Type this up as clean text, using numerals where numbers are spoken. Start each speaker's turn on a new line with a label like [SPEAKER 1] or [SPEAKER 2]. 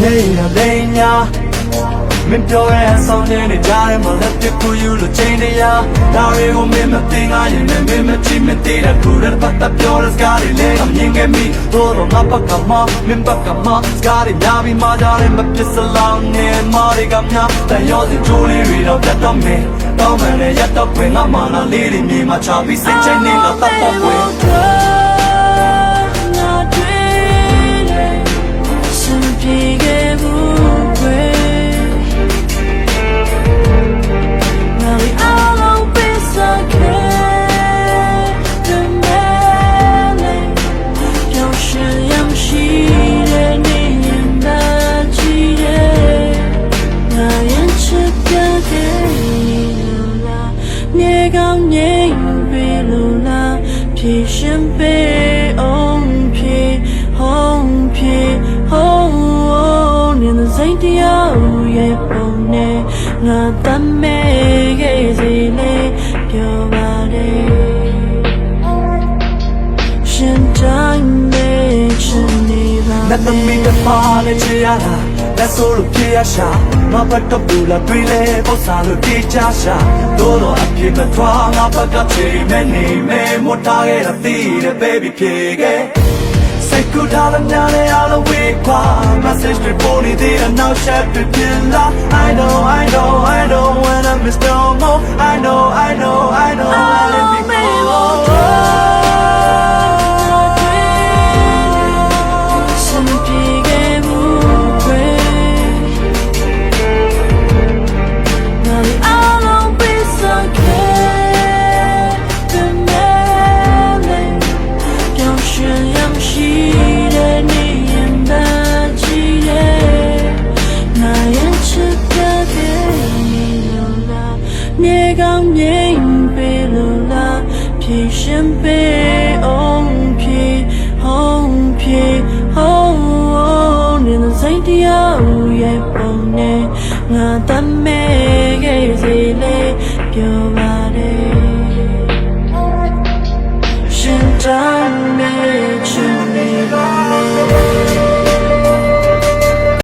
[SPEAKER 1] Nina Lenya Minပြောရဲဆောင်နေကြတယ်မလက်ပြကိုယူလို့ချိန်နေရဒါတွေကိုမင်းမသိငါရင်မင်းမကြည့်မသိတဲ့ခုရပတ်တပြောတဲ့စကားတွေလေအမြင်ကမီတော့ငါပကမမင်းပကမစကားတွေများပြီးမှကြတယ်မပြစ်စလောင်းနေမားတွေကများတန်ရောစင်ချိုးလေးတွေတော့ပြတ်တော့မင်းတောင်းမှန်နဲ့ရတော့ခွင်ငါမှလာလေးတွေမြေမှာချပြီးစိတ်ချိနေတော့တတ်တော့ခွင်
[SPEAKER 2] ဖြည့်ရှင်ပေးအောင်ဖြည့်ဟောင်းဖြည့်ဟောင်းနေtheစိတ်တရားရဲ့ပုံနဲ့ငါတမ်းမဲ့ခဲ့စီလေပြောပါလေရှင်တိုင်းမဲ့ချင်နေပါနဲ့တမီးတပါနဲ့ချရတာလက်ဆိုးလို့ပြေးရရှာငါဘတ်တော့ဘူးလားတွေ့လေပေါ့စားလို့ပြေးချရှာတော့အပြေမထွားငါဘက်ကချေမဲ့နေမဲ့မထားခဲ့တာသိတယ် baby ပြေခဲ့စိတ်ကူထားတဲ့ညနေအားလုံးဝေးခွာ message တွေပို့နေသေးတယ်နောက်ချက်တွေပြင်လာ I know when I miss no more I know let me goမြေကောင်းမြင်ပေးလို့လားဖြည့်ရှင်ပေးအောင်ဖြည့်ဟောင်းဖြည့်ဟောင်းနေtheစိတ်တရားရဲ့ပုံနဲ့ငါတမ်းမဲ့ခဲ့စီလေပြော